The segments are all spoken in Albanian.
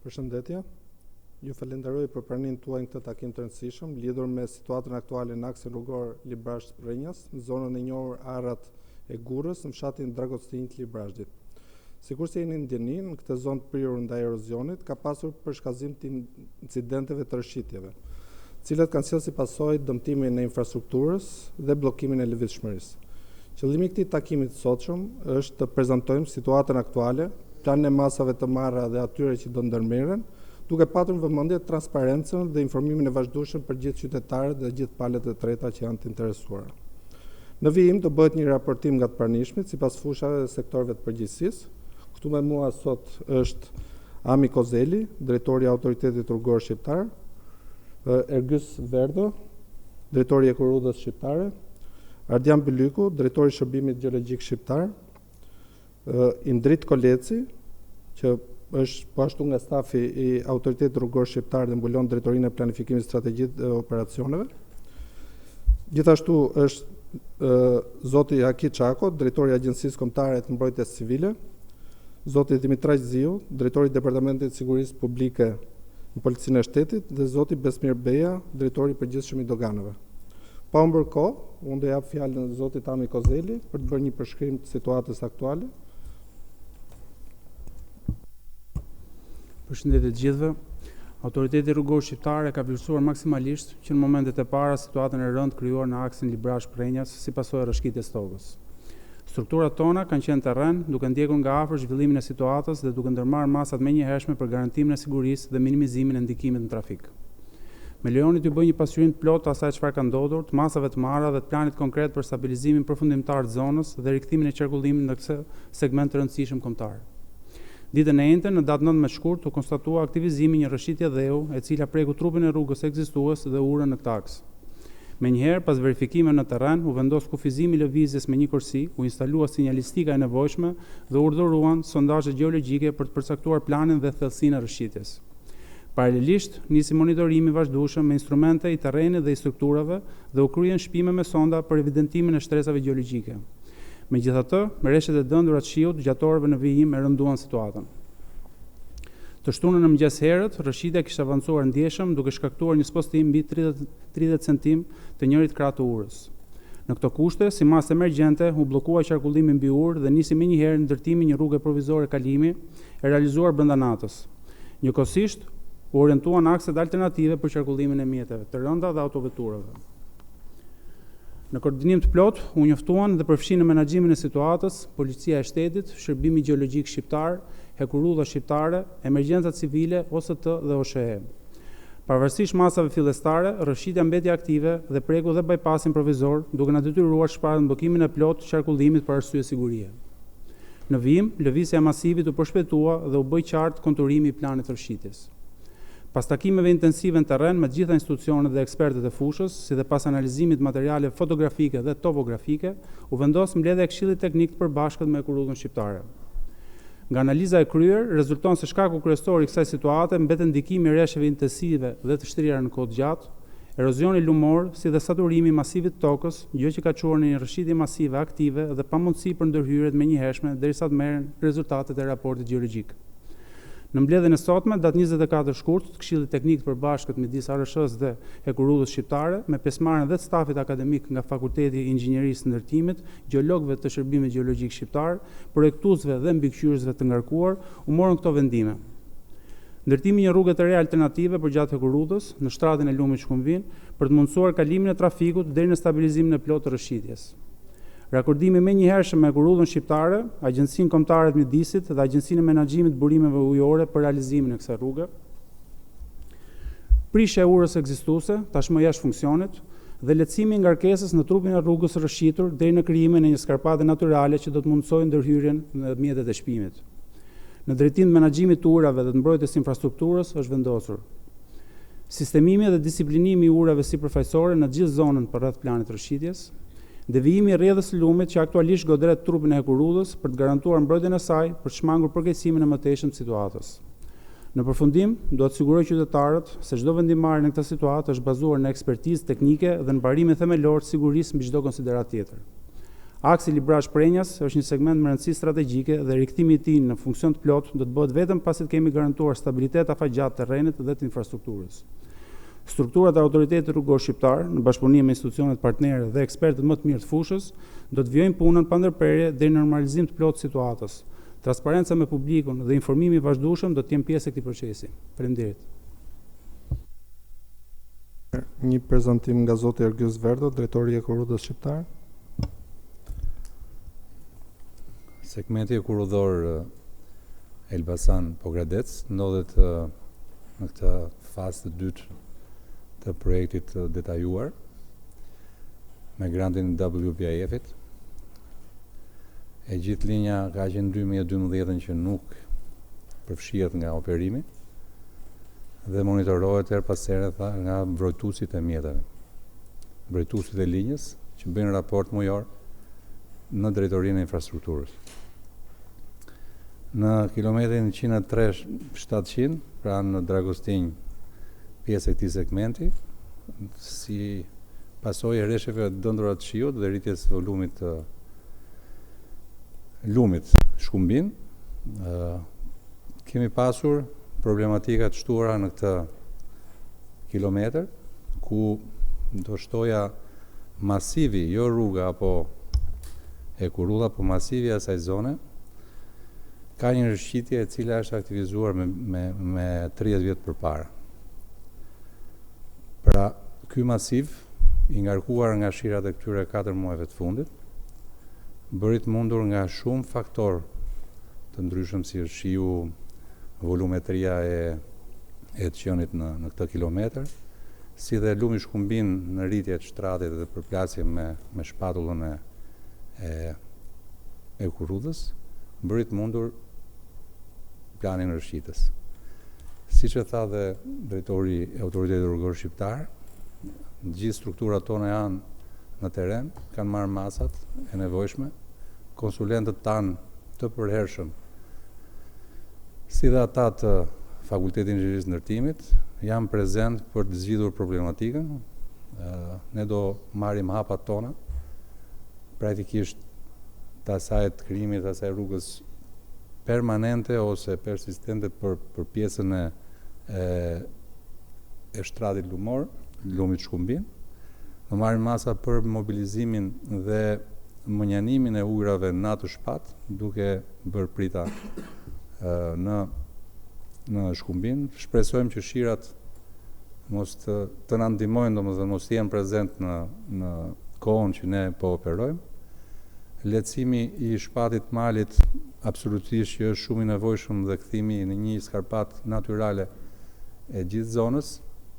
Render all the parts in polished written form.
Përshëndetje. Ju falenderoj për pranimin tuaj në këtë takim të rëndësishëm lidhur me situatën aktuale në aksin rrugor Librashtë-Prenjas, në zonën e njohur Arrat e Gurrës, në fshatin Dragostin të Librashtit. Sikur se jeni ndjeni, në këtë zonë të prirur ndaj erozionit ka pasur përshkallëzim të incidenteve të rëshitjeve, të cilat kanë sjellë si pasojë dëmtimin e infrastrukturës dhe bllokimin e lëvizshmërisë. Qëllimi i këtij takimi të sotshëm është të prezantojmë situatën aktuale, planin e masave të marra dhe atyre që do ndërmerren, duke patur në vëmendje transparencën dhe informimin e vazhdueshëm për gjithë qytetarët dhe gjithë palët e treta që janë të interesuara. Në vijim do bëhet një raportim nga të pranishmit sipas fushave dhe sektorëve të përgjegjësisë. Këtu me mua sot është Ami Kozeli, drejtori i Autoritetit Rrugor Shqiptar, Ergys Verdo, drejtori i Ekorrrugës Shqiptare, Ardian Bylyku, drejtori i Shërbimit Gjeologjik Shqiptar, Indrit Koleci, që është po ashtu nga stafi i Autoritetit Rrugor Shqiptar dhe mbulon drejtorinë e planifikimit strategjik dhe operacioneve. Gjithashtu është zoti Haki Çako, drejtori i Agjencisë Kombëtare të Mbrojtjes Civile, zoti Dimitraj Ziu, drejtori i Departamentit të Sigurisë Publike në Policinë e Shtetit dhe zoti Besmir Beja, drejtori i Përgjithshëm i Doganave. Pa humbur kohë, unë do jap fjalën zotit Ami Kozeli për të bërë një përshkrim të situatës aktuale. Përshëndetje të gjithëve. Autoriteti Rrugor Shqiptar ka vlerësuar maksimalisht që në momentet e para situatën e rëndë krijuar në aksin Librash-Prenjas si pasojë rrëshqitjes tokës. Strukturat tona kanë qenë terren, duke ndjekur nga afër zhvillimin e situatës dhe duke ndërmarrë masat menjëhershme për garantimin e sigurisë dhe minimizimin e ndikimit në trafik. Me lejoni t'ju bëj një pasqyrim të plotë të asaj çfarë ka ndodhur, të masave të marra dhe të planit konkret për stabilizimin përfundimtar të zonës dhe rikthimin e qarkullimit në këtë segment të rëndësishëm kombëtar. Ditën e njëjtën, në datë 19 shkurt, u konstatua aktivizimi një rrëshqitje dheu, e cila preku trupin e rrugës ekzistues dhe urën në këtë aks. Menjëherë, pas verifikimeve në terren, u vendos kufizimi i lëvizjes me një kursi, u instalua sinjalistika e nevojshme dhe urdhëruan sondazhe gjeologjike për të përcaktuar planin dhe thellësinë e rrëshqitjes. Paralelisht, nisi monitorimi vazhdueshëm me instrumente i terrenit dhe i strukturave dhe u kryen shpime me sonda për evidentimin e shtresave gjeologjike. Megjithatë, rreshtet e dëndura të shiut gjatë orëve në vijim e rënduan situatën. Të shtunën në mëngjes herët, rrëshqitja kishte avancuar ndjeshëm duke shkaktuar një spostim mbi 30 cm të njëjtit krah të urës. Në këto kushte, si masë emergjente, u bllokua qarkullimi mbi urë dhe nisi menjëherë ndërtimi një rrugë provizore kalimi e realizuar brenda natës. Njëkohësisht, u orientuan akset alternative për qarkullimin e mjeteve të rënda dhe autoveturave. Në koordinim të plot, u njoftuan dhe përfshin në menaxhimin e situatës Policia e Shtetit, Shërbimi Gjeologjik Shqiptar, Ekorrrugës Shqiptare, Emergjenca Civile, OST dhe OSHE. Pavarësisht masave fillestare, rrëshqitja mbeti aktive dhe preku dhe bypassin provizor, duke na detyruar të shparrim bllokimin e plot të qarkullimit për arsye sigurie. Në vijim, lëvizja e masivit u përshpejtua dhe u bë qartë konturimi i planit të rrëshqitjes. Pas takimeve intensive në terren me të gjitha institucionet dhe ekspertët e fushës, si dhe pas analizimit materiale fotografike dhe topografike, u vendos mbledhja e Këshillit Teknik të Përbashkët me Ekorrrugën Shqiptare. Nga analiza e kryer, rezulton se shkaku kryesor i kësaj situate mbetet ndikimi i rreshjeve intensive dhe të shtrirura në kohë gjatë, erozioni lumor, si dhe saturimi i masivit të tokës, gjë që ka çuar në një rrëshqitje masive aktive dhe pamundësi për ndërhyrjet menjëhershme derisa të merren rezultatet e raportit gjeologjik. Në mbledhjen e sotme, datë 24 shkurt, të Këshillit Teknik të Përbashkët midis ARSH-s dhe Ekorrrugës Shqiptare, me pjesëmarrjen dhe të stafit akademik nga Fakulteti i Inxhinierisë së Ndërtimit, gjeologëve të Shërbimit Gjeologjik Shqiptar, projektuesve dhe mbikëqyrësve të ngarkuar, u morën këto vendime. Ndërtimi një rrugë të re alternative përgjatë Ekorrrugës në shtratin e Lumit Shkumbin për të mundësuar kalimin e trafikut deri në stabilizimin e plotë të rrëshqitjes. Rakordimi menjëhershëm me Ekorrugën Shqiptare, Agjencinë Kombëtare të Mjedisit dhe Agjencinë e Menaxhimit të Burimeve Ujore për realizimin e kësaj rruge. Prishja e urës ekzistuese, tashmë jashtë funksionit, dhe lehtësimi i ngarkesës në trupin e rrugës së rrëshqitur deri në krijimin e një skarpate natyrale që do të mundsojë ndërhyrjen në mjetet e shpimit. Në drejtim të menaxhimit të urave dhe të mbrojtjes së infrastrukturës është vendosur sistemimi dhe disiplinimi i urave sipërfaqësore në gjithë zonën përreth planit të rrëshqitjes, devijimi i rrjedhës së lumit që aktualisht godret trupin e Ekorrrugës për të garantuar mbrojtjen e saj për të shmangur përkeqësimin e mëtejshëm të situatës. Në përfundim, do të siguroj qytetarët se çdo vendimmarrje në këtë situatë është bazuar në ekspertizë teknike dhe në barimin themelor të sigurisë mbi çdo konsiderat tjetër. Aksi Librash-Prenjas është një segment me rëndësi strategjike dhe rikthimi i tij në funksion të plot do të bëhet vetëm pasi të kemi garantuar stabilitet afaqgjatë terrenit dhe të infrastrukturës. Strukturat e autoritetit rrugor shqiptar, në bashkëpunim me institucionet partnere dhe ekspertët më të mirë të fushës, do të vijojnë punën pa ndërprerje deri në normalizim të plotë të situatës. Transparenca me publikun dhe informimi i vazhdueshëm do të jenë pjesë e këtij procesi. Faleminderit. Një prezantim nga zoti Ergjës Verdo, drejtori i Ekorrudës shqiptar. Segmenti ekurudhor Elbasan-Pogradec ndodhet në këtë fazë të dytë të projektit detajuar me grantin WPIF-it. E gjithë linja ka qenë 2012 që nuk përfshihet nga operimi dhe monitorohet her pas here nga mbrojtuesit e mjeteve. Mbrojtuesit e linjës që bëjnë raport mujor në drejtorinë e infrastrukturës. Në kilometrin 103-700, pra në Dragostinj, pjesë e këtij segmenti, si pasojë e rresheve të dëndura të shiut dhe rritjes së volumit të lumit Shkumbin, kemi pasur problematika të shtuara në këtë kilometër, ku do shtoja masivi, jo rruga apo Ekurudha, po masivi i asaj zone, ka një rishqitje e cila është aktivizuar me 30 vjet përpara. Pra, ky masiv, i ngarkuar nga shirat e këtyre 4 muajve të fundit, bërit mundur nga shumë faktor të ndryshëm si është shiu, volumetria e qenit në këtë kilometër, si dhe lumi Shkumbin në rritje të shtratit dhe përplasje me shpatullën e Ekurudhës, bërit mundur planin rrëshqitës. Siç e tha dhe drejtori i autoritetit rrugor shqiptar, gjithë strukturat tona janë në teren, kanë marrë masat e nevojshme, konsulentët tanë të përhershëm, si dhe ata të Fakultetit Inxhinierisë Ndërtimit, janë prezent për të zgjidhur problematikën. Ne do marrim hapat tona, praktikisht të asaj të krijimit të asaj rrugës permanente ose persistente për pjesën e shtratit lumor, lumit Shkumbin. Do marrim masa për mobilizimin dhe mënjanimin e ujrave në atë shpat, duke bërë prita në Shkumbin. Shpresojmë që shirat mos të na ndihmojnë, domethënë mos jenë prezent në kohën që ne po operojmë. Lehtësimi i shpatit malit absolutisht që është shumë i nevojshëm dhe kthimi në një skarpat natyrale e gjithë zonës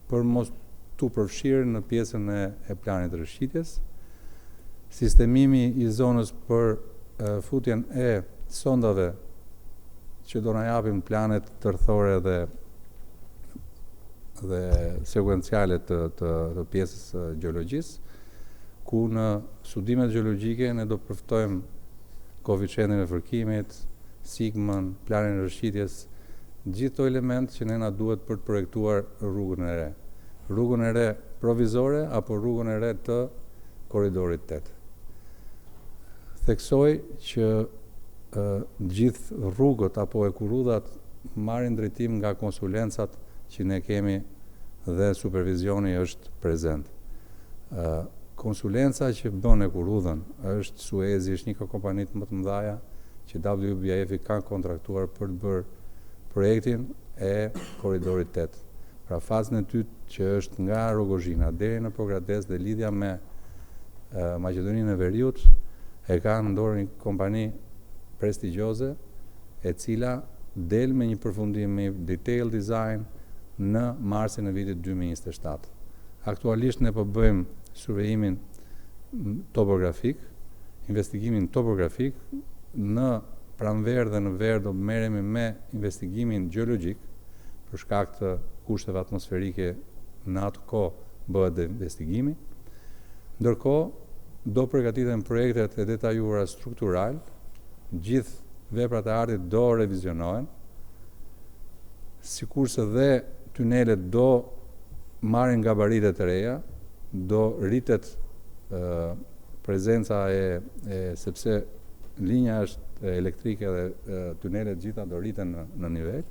për mos tu përfshirë në pjesën e planit të rrëshqitjes. Sistemimi i zonës për futjen e sondave që do na japin planet tërthore dhe sekuenciale të pjesës gjeologjisë, ku në studimet gjeologjike ne do përftojmë koeficientin e fërkimit, sigmën, planin e rrëshqitjes, gjithë këto elementë që ne na duhet për të projektuar rrugën e re. Rrugën e re provizore apo rrugën e re të korridorit 8. Theksoj që gjithë rrugët apo ekurudhat marrin drejtim nga konsulencat që ne kemi dhe supervizioni është prezent. Konsulenca që bën Ekurudhën është Suezi, është një kompani më të mëdha që WPIF-i ka kontraktuar për të bërë projektin e korridorit 8. Pra fazën e dytë që është nga Rogozhina deri në Pogradec dhe lidhja me Maqedoninë e Veriut e ka në dorë një kompani prestigjioze e cila del me një përfundim me detail design në marsin e vitit 2027. Aktualisht ne po bëjmë survejimin topografik, investigimin topografik, në pranverë dhe në verë do merremi me investigimin gjeologjik, për shkak të kushteve atmosferike në atë kohë bëhet dhe investigimi. Ndërkohë do përgatiten projektet e detajuara struktural, gjithë veprat e artit do revizionohen, sikurse dhe tunelet do marrin gabaritet e reja, do rritet prezenca sepse linja është elektrike dhe tunelet gjitha do rriten në nivel.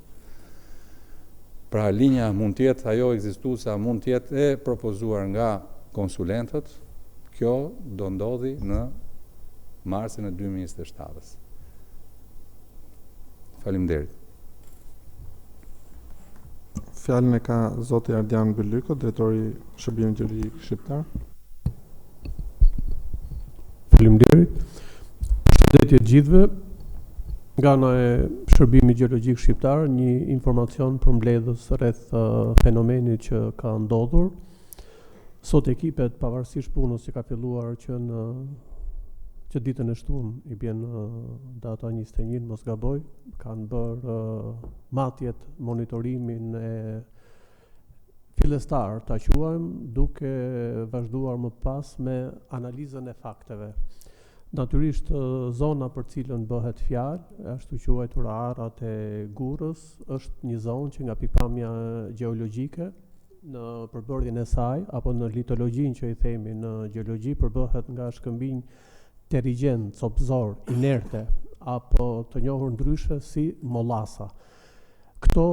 Pra linja mund të jetë ajo ekzistuesa, mund të jetë e propozuar nga konsulentët. Kjo do ndodhi në marsin e 2027-s. Faleminderit. Fjalën e ka zoti Ardian Bylyko, drejtori Shërbimit Gjeologjik Shqiptar. Faleminderit. Përshëndetje të gjithëve. Nga ana e Shërbimit Gjeologjik Shqiptar, një informacion përmbledhës rreth fenomenit që ka ndodhur. Sot ekipet, pavarësisht punës që ka filluar që ditën e shtunë i bjen data 21, mos gaboj, kanë bërë matjet monitorimin e fillestar, ta quajmë, duke vazhduar më pas me analizën e fakteve. Natyrisht zona për cilën bëhet fjalë, ashtu quajtur arrat e Gurës, është një zonë që nga pikpamja gjeologjike në përbërjen e saj apo në litologjinë që i themi në gjeologji përbëhet nga shkëmbinj terrigjent, copëzor, inerte apo të njohur ndryshe si mollasa. Këto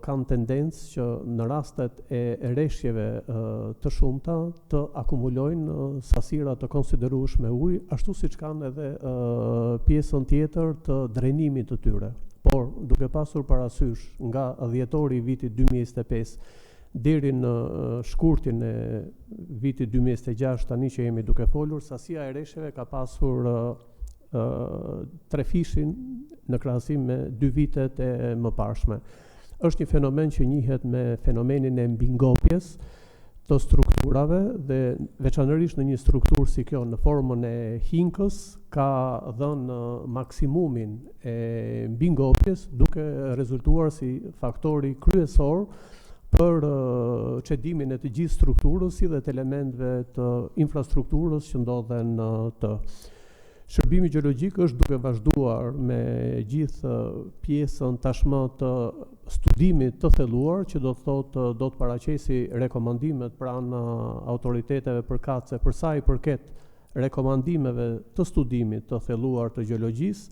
kanë tendencë që në rastet e rreshjeve të shumta të akumulojnë sasira të konsiderueshme ujë, ashtu siç kanë edhe pjesën tjetër të drenimit të tyre. Por duke pasur parasysh nga dhjetori i vitit 2025 deri në shkurtin e vitit 2026, tani që jemi duke folur, sasia e rreshjeve ka pasur 3 fishin në krahasim me 2 vitet e mëparshme. Është një fenomen që njihet me fenomenin e mbingopjes të strukturave dhe veçanërisht në një strukturë si kjo në formën e hinkës ka dhënë maksimumin e mbingopjes duke rezultuar si faktori kryesor për çedimin e të gjithë strukturës si dhe të elementeve të infrastrukturës që ndodhen të. Shërbimi gjeologjik është duke vazhduar me gjithë pjesën tashmë të studimit të thelluar, që do të thotë do të paraqesi rekomandimet pranë autoriteteve përkatëse për sa i përket rekomandimeve të studimit të thelluar të gjeologjisë,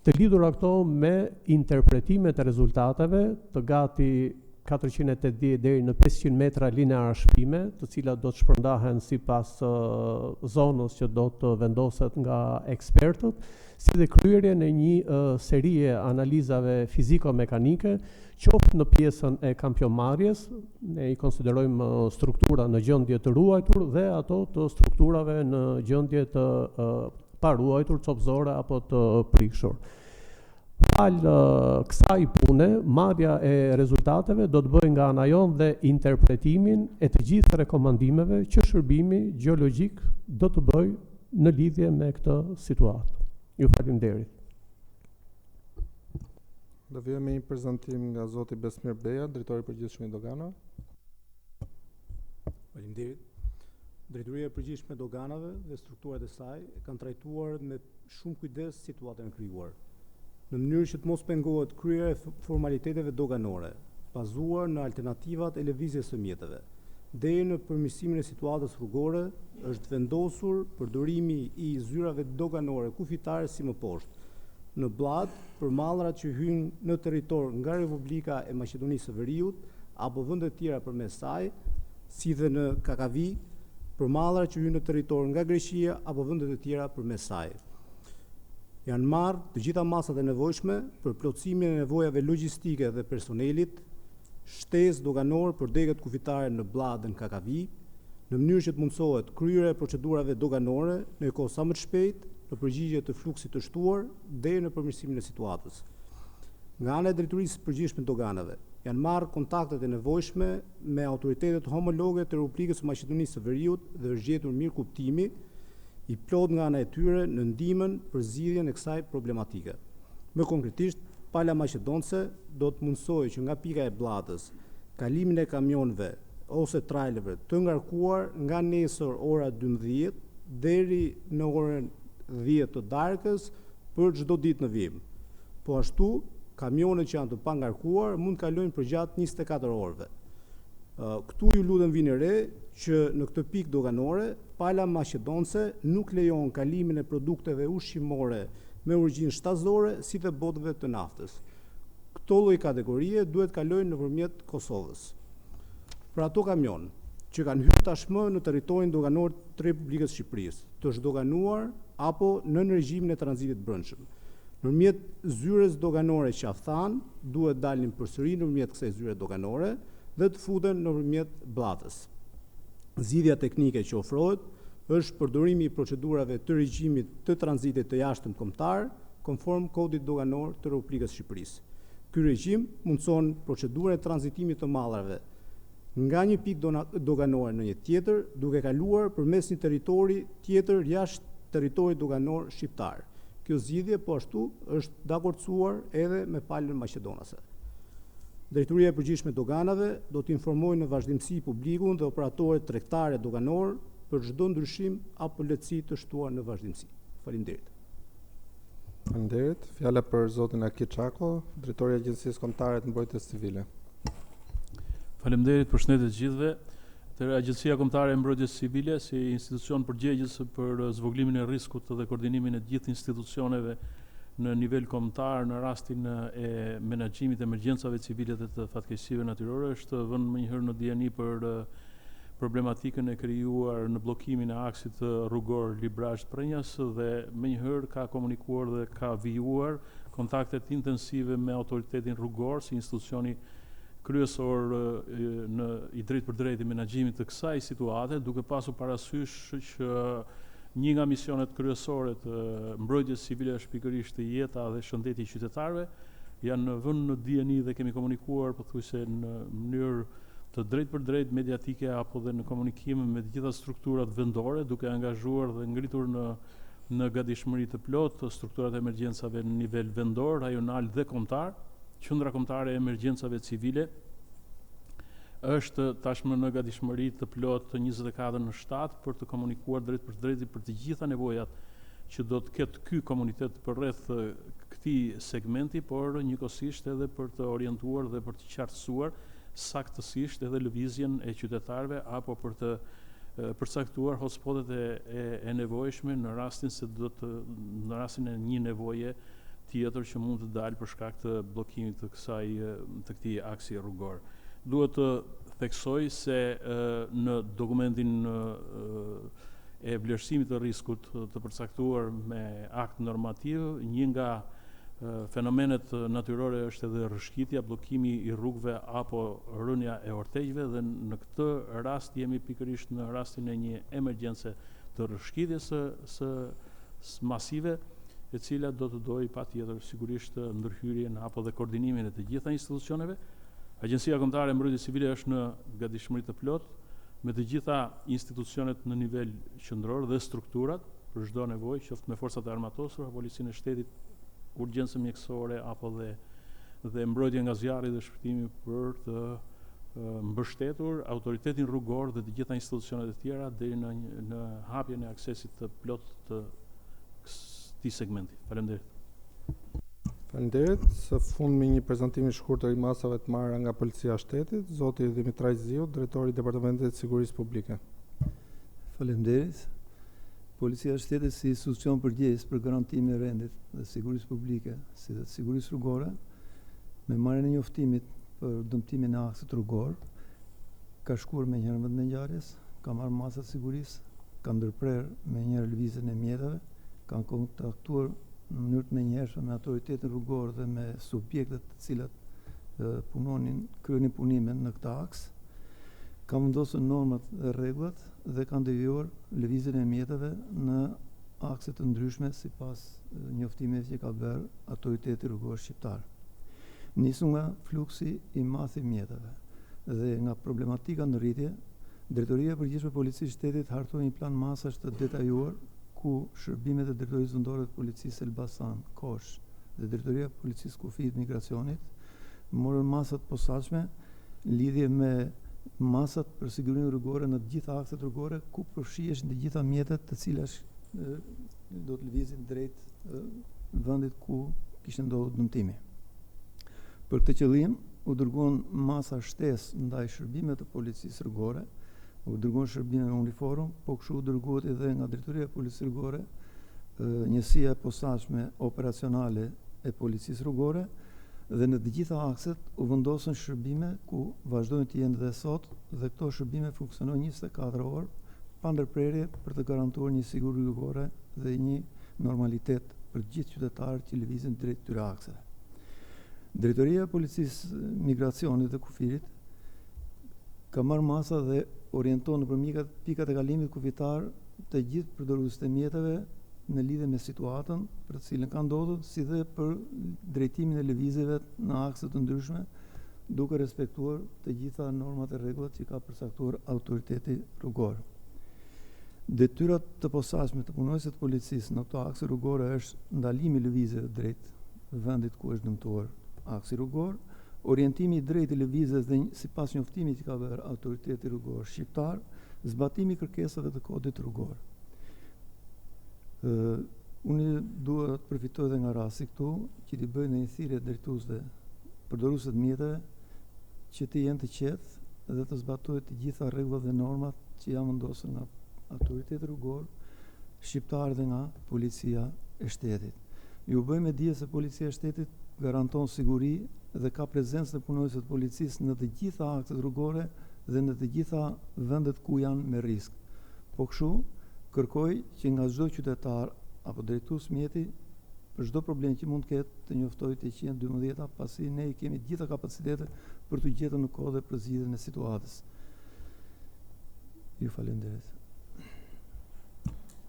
të lidhura këto me interpretimet e rezultateve të gati 480 deri në 500 metra linear shpime, të cilat do të shpërndahen sipas zonës që do të vendoset nga ekspertët, si dhe kryerjen e një serie analizave fiziko-mekanike, qoftë në pjesën e kampiomarrjes, ne i konsiderojmë struktura në gjendje të ruajtur dhe ato të strukturave në gjendje të paruajtur, copëzore apo të prishur. Falë kësaj pune, marrja e rezultateve do të bëjë nga ana jonë dhe interpretimin e të gjithë rekomandimeve që Shërbimi Gjeologjik do të bëjë në lidhje me këtë situatë. Ju faleminderit. Do vijmë me një prezantim nga zoti Besmir Beja, drejtori i përgjithshëm i doganave. Faleminderit. Drejtoria e përgjithshme e doganave dhe strukturat e saj kanë trajtuar me shumë kujdes situatën e krijuar, në mënyrë që të mos pengohet kryerja e formaliteteve doganore, bazuar në alternativat e lëvizjes së mjeteve. Deri në përmirësimin e situatës rrugore është vendosur përdorimi i zyrave doganore kufitare si më poshtë, në bllad për mallrat që hyjnë në territor nga Republika e Maqedonisë së Veriut apo vende të tjera përmes saj, si dhe në Kakavi për mallrat që hyjnë në territor nga Greqia apo vende të tjera përmes saj. Janë marrë të gjitha masat e nevojshme për plotësimin e nevojave logjistike dhe personelit, shtesë doganore për degët kufitare në bllad dhe në Kakavi, në mënyrë që të mundsohet kryerja e procedurave doganore në kohë sa më të shpejtë në përgjigje të fluksit të shtuar deri në përmirësimin e situatës. Nga ana e drejtorisë së përgjithshme të doganave, janë marrë kontaktet e nevojshme me autoritetet homologe të Republikës së Maqedonisë së Veriut dhe është gjetur mirë kuptimi i plot nga ana e tyre në ndihmën për zgjidhjen e kësaj problematike. Më konkretisht, pala maqedonse do të mundsojë që nga pika e blllatës, kalimin e kamionëve ose trailerëve të ngarkuar nga nesër ora 12 deri në orën 10 të darkës për çdo ditë në vim. Po ashtu, kamionet që janë të pangarkuar mund të kalojnë përgjatë 24 orëve. Këtu ju lutem vini re që në këtë pikë doganore, pala maqedonse nuk lejon kalimin e produkteve ushqimore me origjinë shtazore si dhe botëve të naftës. Këto lloj kategorie duhet kalojnë nëpërmjet Kosovës. Për ato kamion që kanë hyrë tashmë në territorin doganor të Republikës së Shqipërisë, të zhdoganuar apo në regjimin e tranzitit brendshëm. Nëpërmjet zyres doganore qafthan, duhet dalin përsëri nëpërmjet kësaj zyre doganore dhe të futen nëpërmjet blllatës. Zgjidhja teknike që ofrohet është përdorimi i procedurave të regjimit të tranzitit të jashtëm kombëtar, konform kodit doganor të Republikës së Shqipërisë. Ky regjim mundson procedurën e tranzitimit të mallrave nga një pikë doganore në një tjetër, duke kaluar përmes një territori tjetër jashtë territorit doganor shqiptar. Kjo zgjidhje po ashtu është dakorcuar edhe me palën maqedonase. Drejtoria e Përgjithshme e Doganave do të informojë në vazhdimsi publikun dhe operatorët tregtare doganor për çdo ndryshim apo lehtësi të shtuar në vazhdimsi. Faleminderit. Faleminderit. Fjala për zotin Akit Çako, drejtori i Agjencisë Kombëtare të Mbrojtjes Civile. Faleminderit, përshëndetje të gjithëve. Agjencia Kombëtare e Mbrojtjes Civile si institucion përgjegjës për zvogëlimin e rrezikut dhe koordinimin e gjithë institucioneve në nivel kombëtar në rastin e menaxhimit të emergjencave civile dhe të fatkeqësive natyrore është vënë më njëherë në dieni për problematikën e krijuar në bllokimin e aksit rrugor Librazh-Prenjas dhe më njëherë ka komunikuar dhe ka vijuar kontaktet intensive me autoritetin rrugor si institucioni kryesor i drejt për drejt i menaxhimit të kësaj situate, duke pasur parasysh që një nga misionet kryesore të mbrojtjes civile është pikërisht jeta dhe shëndeti i qytetarëve, janë vënë në dieni dhe kemi komunikuar pothuajse në mënyrë të drejt për drejt mediatike apo dhe në komunikim me të gjitha strukturat vendore, duke angazhuar dhe ngritur në gatishmëri të plotë strukturat e emergjencave në nivel vendor, rajonal dhe kombëtar. Qendra kombëtare e emergjencave civile është tashmë në gatishmëri të plotë 24/7 për të komunikuar drejt për drejt për të gjitha nevojat që do të ketë ky komunitet përreth këtij segmenti, por njëkohësisht edhe për të orientuar dhe për të qartësuar saktësisht edhe lëvizjen e qytetarëve apo për të përcaktuar hotspotet e nevojshme në rastin në rastin e një nevoje tjetër që mund të dalë për shkak të bllokimit të këtij aksi rrugor. Duhet të theksoj se në dokumentin e vlerësimit të rrezikut të përcaktuar me akt normativ, një nga fenomenet natyrore është edhe rrëshqitja, bllokimi i rrugëve apo rënja e ortegjve dhe në këtë rast jemi pikërisht në rastin e një emergjence të rrëshqitjes së masive, e cila do të dojë patjetër sigurisht ndërhyrjen apo dhe koordinimin e të gjitha institucioneve. Agjencia Kombëtare e Mbrojtjes Civile është në gatishmëri të plotë me të gjitha institucionet në nivel qendror dhe strukturat për çdo nevojë, qoftë me forcat e armatosura, policinë e shtetit, urgjencë mjekësore apo dhe mbrojtje nga zjarri dhe shpëtimi për të mbështetur autoritetin rrugor dhe të gjitha institucionet e tjera deri në hapjen e aksesit të plot të këtij segmenti. Faleminderit. Faleminderit. Së fundmi një prezantim i shkurtër i masave të marra nga Policia e Shtetit, zoti Dimitraj Ziu, drejtori i Departamentit të Sigurisë Publike. Faleminderit. Policia e Shtetit si institucion përgjegjës për garantimin e rendit dhe sigurisë publike, si dhe sigurisë rrugore, me marrjen e njoftimit për dëmtimin e aksit rrugor, ka shkuar me njëherë vend në ngjarjes, ka marrë masat sigurisë, ka ndërprer me njëherë lëvizjen e mjeteve, kanë kontaktuar në mënyrë të menjëhershme me autoritetin rrugor dhe me subjektet të cilat kryenin punime në këtë aks, ka vendosur normat dhe rregullat dhe kanë devijuar lëvizjen e mjeteve në akse të ndryshme sipas njoftimeve që ka bërë autoriteti rrugor shqiptar. Nisu nga fluksi i madh i mjeteve dhe nga problematika në rritje, Drejtoria e Përgjithshme e Policisë së Shtetit hartoi një plan masash të detajuar ku shërbimet e Drejtorisë Vendore të Policisë Elbasan, Kosh dhe Drejtoria e Policisë Kufit Migracionit morën masat posaçme lidhje me masat për sigurinë rrugore në të gjitha akset rrugore ku përfshihen të gjitha mjetet të cilat do të lëvizin drejt vendit ku kishte ndodhur dëmtimi. Për këtë qëllim, u dërguan masa shtesë ndaj shërbimeve të policisë rrugore, u dërguan shërbime me uniformë, po kështu u dërguat edhe nga Drejtoria e Policisë Rrugore njësia e posaçme operacionale e policisë rrugore, dhe në të gjitha akset u vendosën shërbime ku vazhdojnë të jenë dhe sot, dhe këto shërbime funksionojnë 24 orë pa ndërprerje për të garantuar një siguri rrugore dhe një normalitet për të gjithë qytetarët që lëvizin drejt këtyre akseve. Drejtoria e Policisë Migracionit dhe Kufirit ka marrë masa dhe orienton nëpër pikat e kalimit kufitar të gjithë përdoruesët e mjeteve në lidhje me situatën për të cilën ka ndodhur, si dhe për drejtimin e lëvizjeve në akse të ndryshme, duke respektuar të gjitha normat e rregullat që ka përcaktuar autoriteti rrugor. Detyrat të posaçme të punonjësve të policisë në këto akse rrugore është ndalimi i lëvizjeve drejt vendit ku është dëmtuar aksi rrugor, orientimi i drejtë i lëvizjes dhe sipas njoftimit që ka bërë autoriteti rrugor shqiptar, zbatimi i kërkesave të kodit rrugor. Unë dua të përfitoj edhe nga rasti këtu që t'i bëj një thirrje drejtuesve, përdoruesve të mjeteve, që të jenë të qetë dhe të zbatojnë të gjitha rregullat dhe normat që janë vendosur nga autoriteti rrugor shqiptar dhe nga policia e shtetit. Ju bëj me dije se policia e shtetit garanton siguri dhe ka prezencë të punonjësve të policisë në të gjitha akset rrugore dhe në të gjitha vendet ku janë me risk. Po kështu kërkoj që nga çdo qytetar apo drejtues mjeti për çdo problem që mund të ketë të njoftojë te 112, pasi ne kemi të gjitha kapacitetet për të gjetur në kohë dhe për zgjidhjen e situatës. Ju falenderoj.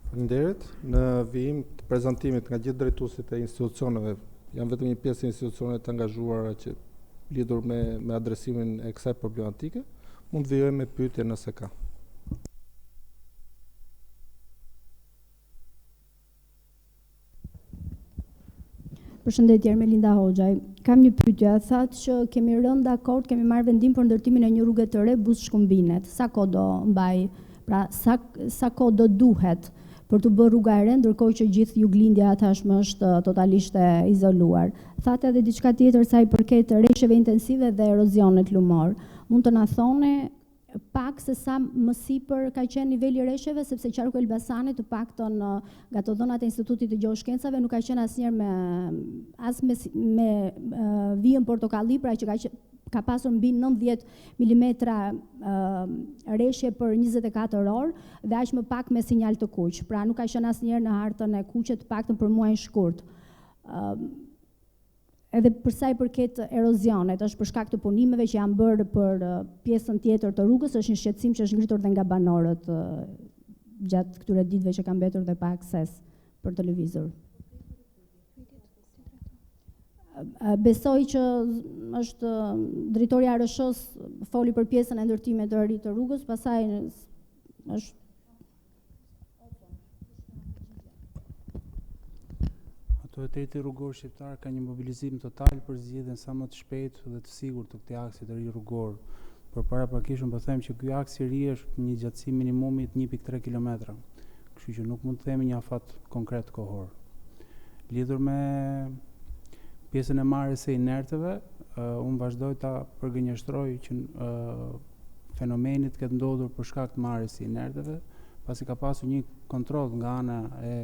Faleminderit. Në vijim të prezantimit nga gjithë drejtuesit e institucioneve, janë vetëm një pjesë e institucioneve të angazhuara që lidhur me adresimin e kësaj problematike, mund të vijojmë me pyetje nëse ka. Përshëndetje, Ermelinda Hoxhaj. Kam një pyetje. Thatë që kemi rënë dakord, kemi marrë vendim për ndërtimin e një rruge të re Buzë-Shkumbinet. Sa kohë do mbaj? Pra, sa kohë do duhet për të bërë rruga e re, ndërkohë që gjithë Juglindja tashmë është totalisht e izoluar. Thatë edhe diçka tjetër sa i përket rreshjeve intensive dhe erozionit lumor. Mund të na thoni pak se sa më sipër ka qenë niveli i rreshjeve, sepse qarku Elbasanit të paktën nga të dhënat e Institutit të Gjeoshkencave nuk ka qenë asnjëherë me vijën portokalli, pra që ka pasur mbi 90 mm rreshje për 24 orë dhe aq më pak me sinjal të kuq. Pra nuk ka qenë asnjëherë në hartën e kuqe, të paktën për muajin shkurt. Edhe për sa i përket erozionit, është për shkak të punimeve që janë bërë për pjesën tjetër të rrugës, është një shqetësim që është ngritur dhe nga banorët gjatë këtyre ditëve që kanë mbetur dhe pa akses për të lëvizur. Besoj që është drejtori i ARSH-s foli për pjesën e ndërtimit të ri të rrugës, pastaj është Autoriteti rrugor shqiptar ka një mobilizim total për zgjidhjen sa më të shpejtë dhe të sigurt të këtij aksi të ri rrugor. Përpara pakishëm po them që ky aks i ri është një gjatësi minimumi 1.3 km. Kështu që nuk mund të themi një afat konkret kohor. Lidhur me pjesën e marrjes së inerteve, unë vazhdoj ta përgënjeshtroj që fenomeni të ketë ndodhur për shkak të marrjes së inerteve, pasi ka pasur një kontroll nga ana e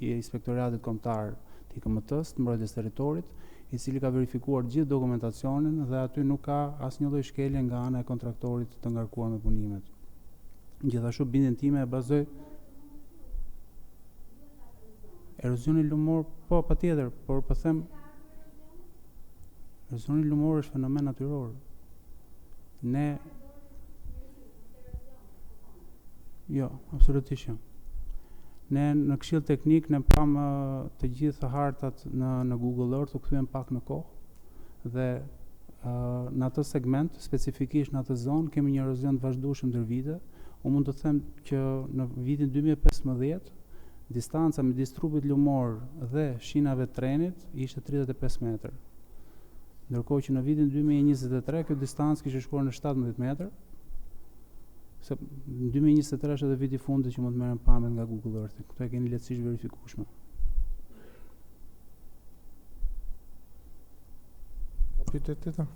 Inspektoratit Kombëtar të IKMT-s të mbrojtjes territorit, i cili ka verifikuar gjithë dokumentacionin dhe aty nuk ka asnjë lloj shkelje nga ana e kontraktorit të ngarkuar me punimet. Gjithashtu bindjen time e bazoj erozioni lumor, po patjetër, por po them erozioni lumor është fenomen natyror. Jo, absolutisht jo. Ne në Këshill Teknik ne pam të gjitha hartat në Google Earth, u kthyem pak në kohë dhe në atë segment, specifikisht në atë zonë, kemi një erozion të vazhdueshëm ndër vite. Unë mund të them që në vitin 2015 distanca midis trupit lumor dhe shinave të trenit ishte 35 metër. Ndërkohë që në vitin 2023 kjo distancë kishte shkuar në 17 metër. Se 2023 është edhe viti i fundit që mund të merrem pamjet nga Google Earth. Këto e keni lehtësisht verifikueshme. Pyetje tjetër?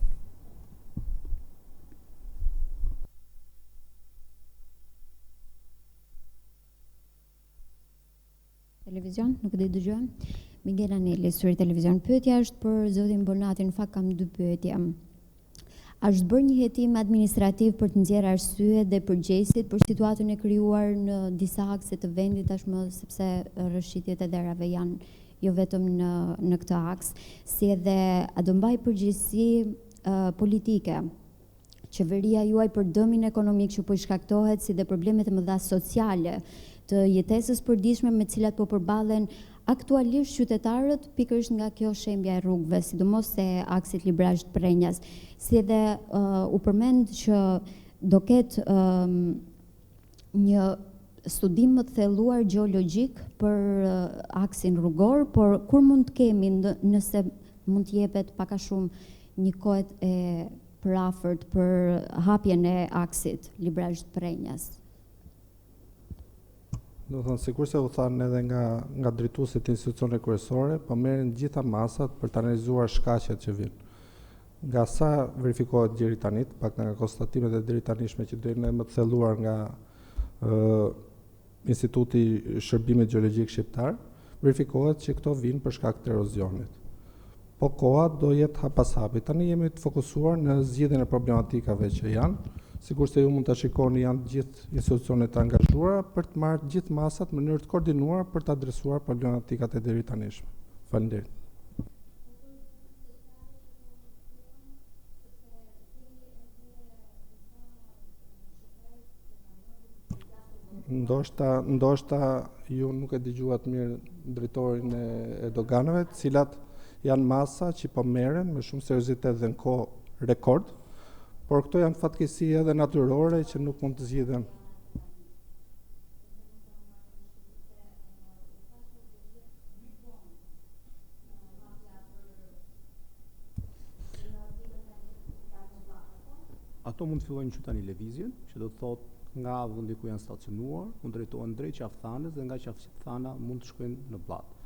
Televizion, nuk e di dëgjojmë. Miguel Aneli, Syri Televizion. Pyetja është për zotin Bonatin, në fakt kam 2 pyetje. A është bërë një hetim administrativ për të nxjerrë arsye dhe përgjegjësit për situatën e krijuar në disa akse të vendit tashmë, sepse rrëshqitjet e derave janë jo vetëm në këtë aks, si edhe a do mbaj përgjegjësi politike qeveria juaj për dëmin ekonomik që po i shkaktohet, si dhe problemet e mëdha sociale të jetesës përditshme me cilat po përballen aktualisht qytetarët pikërisht nga kjo shembja e rrugëve, sidomos e aksit Librazh Prenjas, si edhe u përmend që do ketë një studim më të thelluar gjeologjik për aksin rrugor, por kur mund të kemi, nëse mund të jepet pak a shumë një kohë e përafërt për hapjen e aksit Librazh Prenjas? Do thënë, sikur se u thanë edhe nga drejtuesit të institucioneve kryesore, po merren gjitha masat për të analizuar shkaqet që vijnë. Nga sa verifikohet deri tani, pak nga konstatimet e deri tanishme që do jenë më të thelluar nga Instituti i Shërbimit Gjeologjik Shqiptar, verifikohet që këto vijnë për shkak të erozionit. Po koha do jetë hap pas hapi. Tani jemi të fokusuar në zgjidhjen e problematikave që janë. Sikur se ju mund të shikoni, janë gjithë institucionet të angazhuara për të marrë gjithë masat në mënyrë të koordinuar për të adresuar problematikat e deri tanishme. Faleminderit. Ndoshta ju nuk e dëgjuat mirë drejtorin e doganave, të cilat janë masa që po merren me shumë seriozitet dhe në kohë rekord, por këto janë fatkeqësi edhe natyrore që nuk mund të zgjidhen. Ato mund të fillojnë që tani lëvizjen, që do të thotë nga vendi ku janë stacionuar, mund drejtohen drejt qafthanës dhe nga qafthana mund të shkojnë në Bllatë.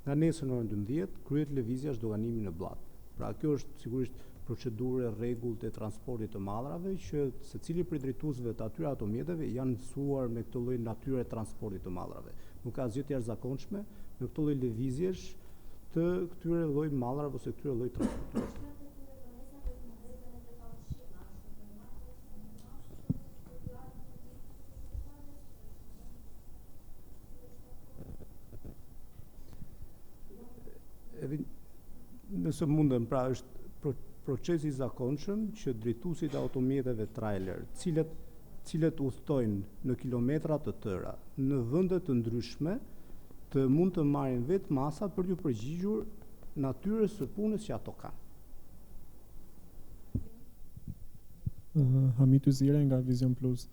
Nga nesër në orën 12 kryhet lëvizja zhdoganimi në Bllatë. Pra kjo është sigurisht procedurë, rregull të transportit të mallrave që secili prej drejtuesve të atyre automjeteve janë mësuar me këtë lloj natyre transportit të mallrave. Nuk ka asgjë të jashtëzakonshme në këtë lloj lëvizjesh të këtyre lloj mallrave ose këtyre lloj transporteve. Nëse mundem, pra është procesi i zakonshëm që drejtuesit e automjeteve trailer, cilët udhtojnë në kilometra të tëra, në vende të ndryshme, të mund të marrin vetë masat për t'u përgjigjur natyrës së punës që ato kanë. Hamit Yzire nga Vision Plus.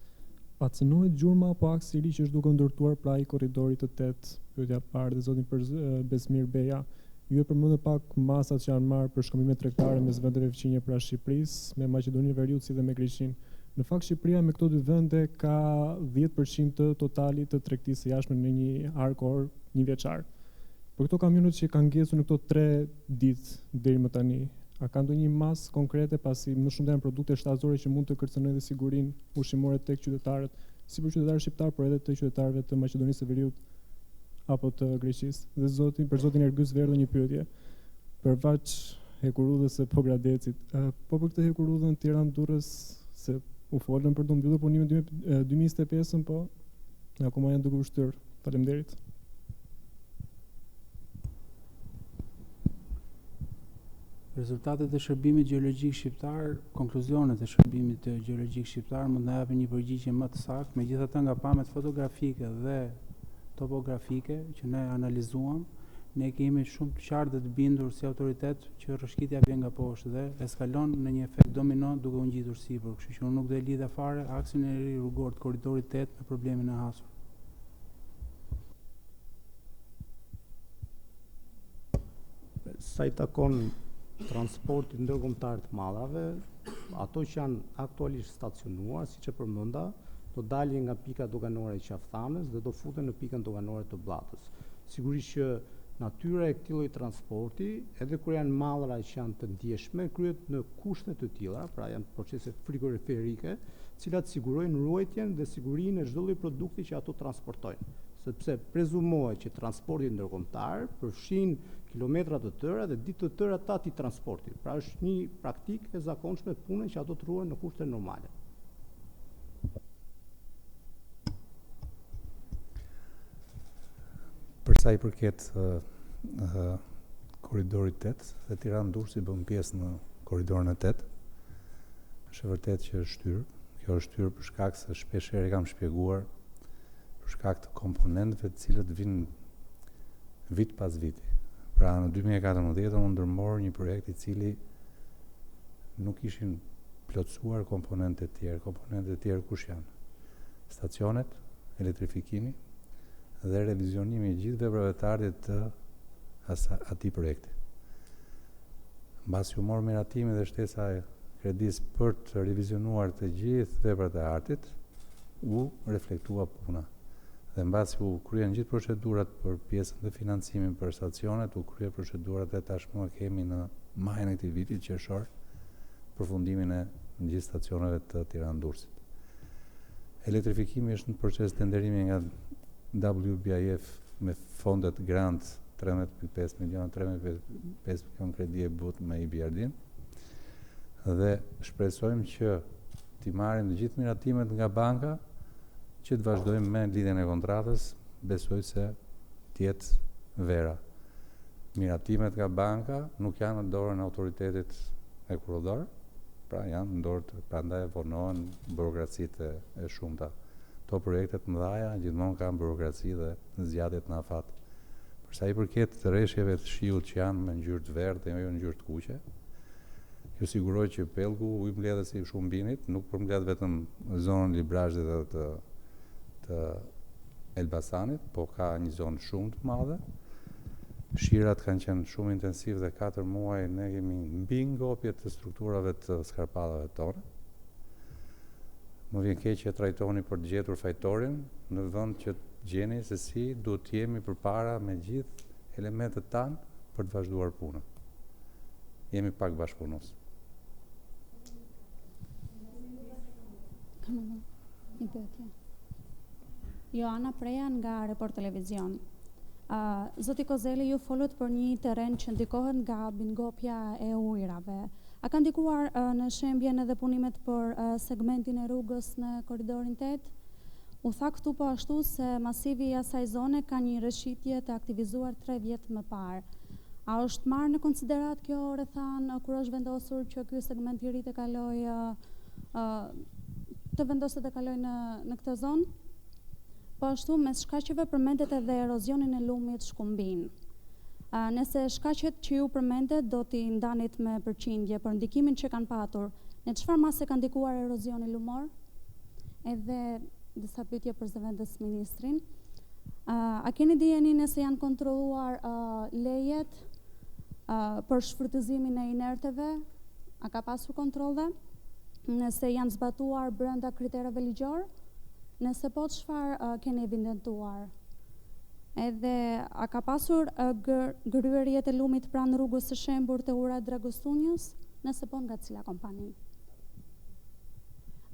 A cënohet gjurma apo aksi i ri që është duke ndërtuar pra i korridorit të 8, pyetja parë dhe zotin për Besmir Beja. Ju e përmendë pak masat që janë marrë për shkëmbime tregtare mes vendeve fëqinje pra Shqipërisë, me Maqedoninë Veriut si dhe me Greqinë. Në fakt Shqipëria me këto dy vende ka 10% të totalit të tregtisë së jashtme në një ark or një vjeçar. Për këto kamionet që kanë ngjesur në këto 3 ditë deri më tani, a ka ndonjë masë konkrete pasi më shumë janë produkte shtatësore që mund të kërcënojnë dhe sigurinë ushqimore tek qytetarët, si për qytetarët shqiptar, por edhe të qytetarëve të Maqedonisë së Veriut apo të Greqisë. Dhe për zotin Ergys Verdhë një pyetje. Përveç hekurudhës së Pogradecit, po për këtë hekurudhën Tiranë-Durrës se u folën për të mbyllur punimin 2025-ën, po akoma janë duke u shtyrë. Faleminderit. Rezultatet e shërbimit gjeologjik shqiptar, konkluzionet e shërbimit gjeologjik shqiptar mund të japin një përgjigje më të saktë, megjithatë nga pamjet fotografike dhe topografike që ne analizuam, ne kemi shumë të qartë dhe të bindur si autoritet që rrëshqitja vjen nga poshtë dhe eskalon në një efekt domino duke u ngjitur sipër, kështu që unë nuk do e lidha fare aksin e ri rrugor të korridorit 8 me problemin e hasur. Sa i takon transportit ndërkombëtar të mallrave, ato që janë aktualisht stacionuar, siç e përmenda, do dalin nga pika doganore e qafthanës dhe do futen në pikën doganore të Bllatës. Sigurisht që natyra e këtij lloji transporti, edhe kur janë mallra që janë të ndjeshme, kryhet në kushte të tilla, pra janë procese frigoriferike, të cilat sigurojnë ruajtjen dhe sigurinë e çdo lloji produkti që ato transportojnë. sepse prezumohet që transporti ndërkombëtar përfshin kilometra të tëra dhe ditë të tëra tati transportit. Pra është një praktikë e zakonshme pune që ato të ruhen në kushte normale. Për sa i përket korridorit 8 dhe Tiranë-Durrësi bën pjesë në korridorin e 8, është e vërtetë që është shtyrë. Kjo është shtyrë për shkak se shpeshherë kam shpjeguar për shkak të komponentëve të cilët vinë vit pas viti. Pra në 2014 unë ndërmor një projekt i cili nuk ishin plotësuar komponentët e tjerë. Komponentët e tjerë kush janë? Stacionet, elektrifikimi dhe revizionimi i gjithë veprave të ardhit të atij projekti. Mbasi u mor miratimi dhe shtesa e kredis për të revizionuar të gjithë veprat e artit, u reflektua puna. Dhe mbasi u kryen gjithë procedurat për pjesën dhe financimin për stacionet, u kryen procedurat e tashmë kemi në majën e këtij viti qershor përfundimin e gjithë stacioneve të Tiranë-Durrësit. Elektrifikimi është në proces tenderimi nga WBIF me fondet grant 13.5 milion, 13.5 milion kredi e but me IBRD-n dhe shpresojmë që t'i marrim të gjithë miratimet nga banka që të vazhdojmë me lidhjen e kontratës, besoj se t'jetë vera. Miratimet nga banka nuk janë në dorën e autoritetit e kurorëdor, pra janë në dorë të prandaj vonohen burokracitë e shumta. Këto projektet mëdhaja gjithmonë kanë burokraci dhe zgjatjet në afat. Për sa i përket të rreshjeve të shiut që janë me ngjyrë të verdhë dhe jo ngjyrë të kuqe, ju siguroj që pellgu u mbledhet si Shumbinit, nuk përmbledh vetëm zonën Librazhit dhe të Elbasanit, po ka një zonë shumë të madhe. Shirat kanë qenë shumë intensiv dhe 4 muaj ne kemi mbi ngopjet të strukturave të skarpadave tona. Më vjen keq që trajtoni për të gjetur fajtorin në vend që të gjeni se si duhet të jemi përpara me gjithë elementet tanë për të vazhduar punën. Jemi pak bashkëpunues. Joana Preja nga Report Televizion. Zoti Kozeli, ju folët për një terren që ndikohet nga bingopja e ujrave. A ka ndikuar në shembjen edhe punimet për segmentin e rrugës në korridorin 8? U tha këtu po ashtu se masivi i asaj zone ka një rreshitje të aktivizuar 3 vjet më parë. A është marrë në konsiderat kjo rrethan kur është vendosur që ky segment i ri të kalojë të vendoset të kalojë në këtë zonë? Po ashtu mes shkaqeve përmendet edhe erozionin e lumit Shkumbin. Nëse shkaqet që ju përmendet do t'i ndanit me përqindje për ndikimin që kanë patur, në çfarë mase ka ndikuar erozioni lumor? Edhe disa pyetje për zëvendës ministrin. A keni dijeni nëse janë kontrolluar lejet për shfrytëzimin e inerteve? A ka pasur kontrolle? Nëse janë zbatuar brenda kritereve ligjor? Nëse po, çfarë keni evidentuar? Edhe a ka pasur gryerjet e lumit pranë rrugës së Shembur të Ura Dragostunjës? Nëse po, nga cila kompani?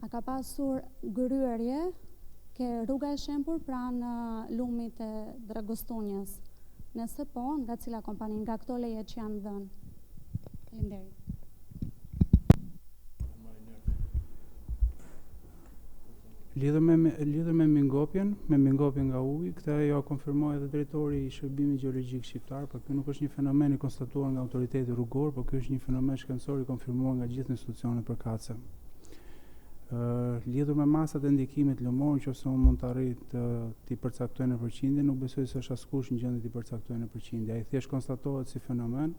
A ka pasur gryerje ke rruga e Shembur pranë lumit e Dragostunjës? Nëse po, nga cila kompani? Nga këto leje që janë dhënë? Faleminderit. Lidhur me mingopjen nga uji, këtë ajo konfirmoi edhe drejtori i Shërbimit Gjeologjik Shqiptar, por ky nuk është një fenomen i konstatuar nga autoriteti rrugor, por ky është një fenomen shkencor i konfirmuar nga gjithë institucionet përkatëse. Lidhur me masat e ndikimit lumor, nëse unë mund të arrij t'i përcaktoj në përqindje, nuk besoj se është askush në gjendje t'i përcaktoj në përqindje. Ai thjesht konstatohet si fenomen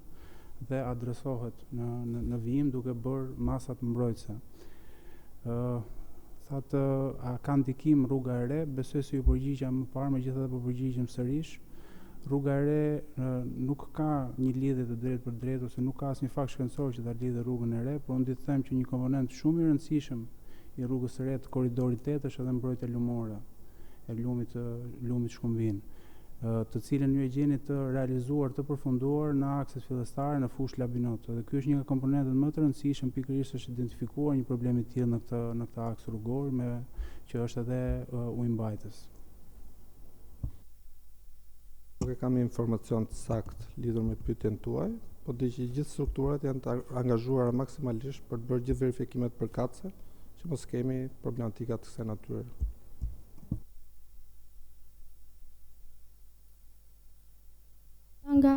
dhe adresohet në vijim duke bërë masat mbrojtëse. Thatë, a ka ndikim rruga e re, besoj se ju përgjigja më parë, megjithatë po përgjigjem sërish. Rruga e re nuk ka një lidhje të drejtë për drejtë ose nuk ka asnjë fakt shkencor që ta lidhë rrugën e re, por unë di të them që një komponent shumë i rëndësishëm i rrugës së re të korridorit 8 është edhe mbrojtja lumore e lumit Shkumbin, të cilën ju e gjeni të realizuar, të përfunduar në akset fillestare në fushë Labinot. Dhe ky është një nga komponentët më të rëndësishëm, pikërisht është identifikuar një problem i tillë në këtë aks rrugor që është edhe ujëmbajtës. Nuk e kam informacion të sakt lidhur me pyetjen tuaj, po di që gjithë strukturat janë të angazhuara maksimalisht për të bërë gjithë verifikimet përkatëse, që mos kemi problematika të kësaj natyre. Nga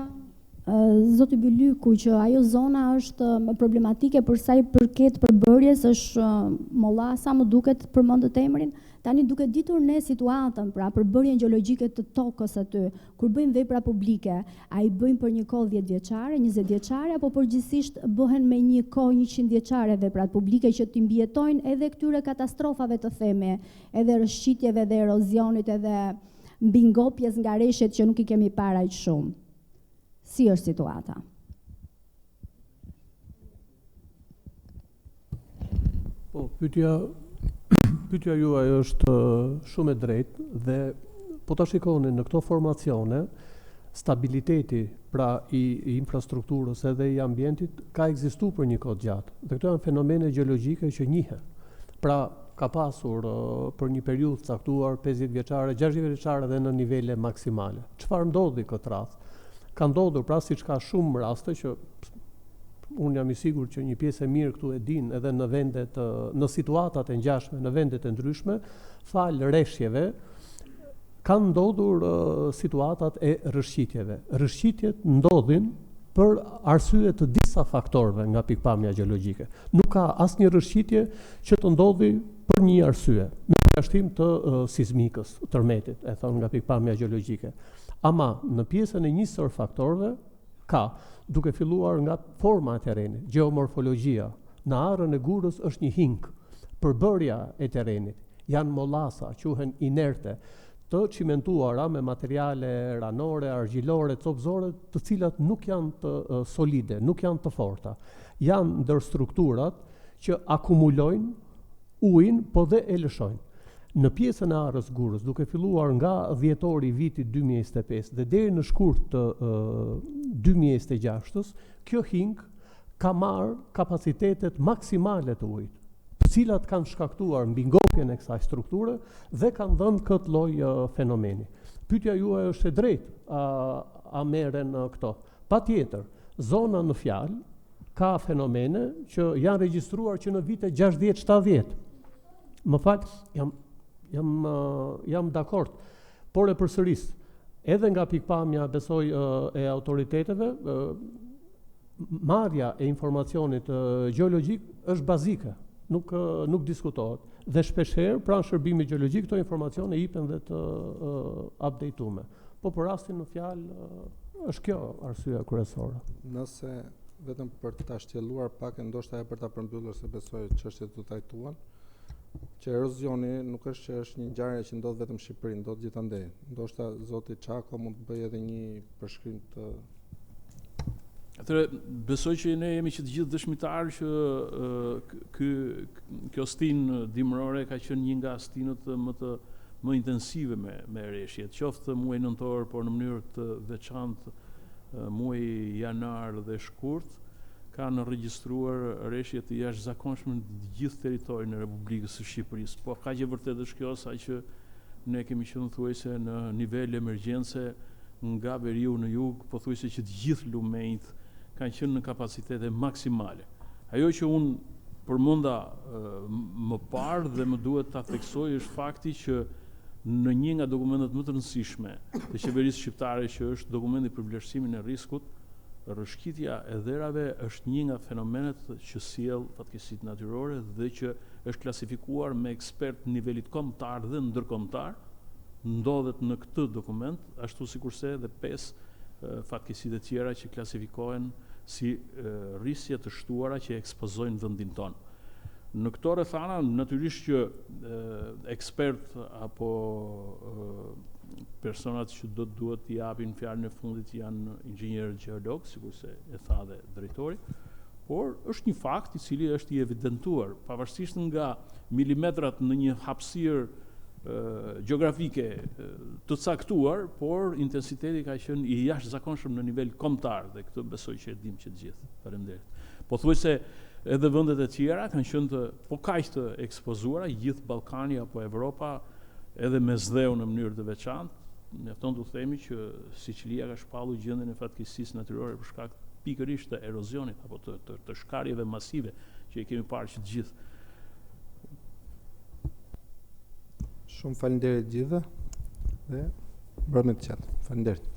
Zoti Bylyku që ajo zona është problematike për sa i përket përbërjes është molla sa më duket përmendët emrin. Tani duke ditur ne situatën, pra përbërjen gjeologjike të tokës aty, kur bëjmë vepra publike, a i bëjmë për një kohë 10 vjeçare, 20 vjeçare, apo përgjithsisht bëhen me një kohë 100 vjeçare veprat publike që t'i mbjetojnë edhe këtyre katastrofave të theme, edhe rëshqitjeve dhe erozionit, edhe mbingopjes nga reshjet që nuk i kemi para aq shumë. Si është situata? Po, pyetja juaj është shumë e drejtë dhe po ta shikoni në këto formacione, stabiliteti pra i infrastrukturës edhe i ambientit ka ekzistuar për një kohë gjatë. Dhe këto janë fenomene gjeologjike që njihen. Pra ka pasur për një periudhë caktuar 50 vjeçare, 60 vjeçare dhe në nivele maksimale. Çfarë ndodhi këtë radhë? Ka ndodhur pra siç ka shumë raste që unë jam i sigurt që një pjesë e mirë këtu e din edhe në vendet, në situatat e ngjashme, në vendet e ndryshme, fal rreshjeve, kanë ndodhur situatat e rrëshqitjeve. Rrëshqitjet ndodhin për arsye të disa faktorëve nga pikpamja gjeologjike. Nuk ka asnjë rrëshqitje që të ndodhi për një arsye, me përjashtim të sismikës, tërmetit, e thonë nga pikpamja gjeologjike. Ama në pjesën e njësër faktorëve ka, duke filluar nga forma e terrenit, geomorfologjia, në arën e Gurës është një hink, përbërja e terrenit, janë mollasa, quhen inerte, të cimentuara me materiale ranore, argjilore, copëzore, të cilat nuk janë të solide, nuk janë të forta. Janë ndër strukturat që akumulojnë ujin, po dhe e lëshojnë. Në pjesën e arës Gurës, duke filluar nga dhjetori vitit 2025 dhe deri në shkurt të 2026, kjo hink ka marrë kapacitetet maksimale të ujit, të cilat kanë shkaktuar mbingopjen e kësaj strukture dhe kanë dhënë këtë lloj fenomeni. Pyetja juaj është e drejtë, a merren këto? Patjetër, zona në fjalë ka fenomene që janë regjistruar që në vite 60-70. Më fal, jam dakord, por e përsëris, edhe nga pikpamja besoj e autoriteteve, marrja e informacionit gjeologjik është bazike, nuk diskutohet. Dhe shpeshherë pranë shërbimit gjeologjik këto informacione jipen dhe të updateuara. Po për rastin në fjalë është kjo arsyeja kryesore. Nëse vetëm për ta shtjelluar pak e ndoshta edhe për ta përmbyllur se besoj çështjet të trajtuan, që erozioni nuk është që është një ngjarje që ndodh vetëm në Shqipëri, ndodh gjithandej. Ndoshta zoti Çako mund të bëjë edhe një përshkrim të. Atëherë besoj që ne jemi që të gjithë dëshmitarë që kjo stinë dimërore ka qenë një nga stinët më intensive me rreshjet, qoftë muaj nëntor, por në mënyrë të veçantë muaj janar dhe shkurt, kanë regjistruar rreshje të jashtëzakonshme në gjithë territorin e Republikës së Shqipërisë. Po kaq e vërtetë është kjo sa që ne kemi qenë thuajse në nivel emergjence nga veriu në jug, pothuajse që të gjithë lumenjt kanë qenë në kapacitete maksimale. Ajo që unë përmenda më parë dhe më duhet ta theksoj është fakti që në një nga dokumentet më të rëndësishme të qeverisë shqiptare, që është dokumenti për vlerësimin e riskut, rrëshqitja e dherave është një nga fenomenet që sjell fatkeqësitë natyrore dhe që është klasifikuar me ekspert nivelit kombëtar dhe ndërkombëtar, ndodhet në këtë dokument, ashtu sikurse edhe 5 fatkeqësitë të tjera që klasifikohen si rrisje të shtuara që ekspozojnë vendin tonë. Në këto rrethana natyrisht që ekspert apo personat që duhet t'i japin fjalën e fundit janë inxhinierë gjeolog, sikurse e tha dhe drejtori, por është një fakt i cili është i evidentuar, pavarësisht nga milimetrat në një hapësirë gjeografike të caktuar, por intensiteti ka qenë i jashtëzakonshëm në nivel kombëtar dhe këtë besoj që e dim që të gjithë. Faleminderit. Pothuajse edhe vendet e tjera kanë qenë po kaq të ekspozuara, gjithë Ballkani apo Evropa, edhe Mesdheu në mënyrë të veçantë, mjafton të themi që Sicilia ka shpallur gjendjen e fatkeqësisë natyrore për shkak pikërisht të erozionit apo të shkarjeve masive që i kemi parë që të gjithë. Shumë faleminderit gjithëve dhe mbrëmje të qetë. Faleminderit.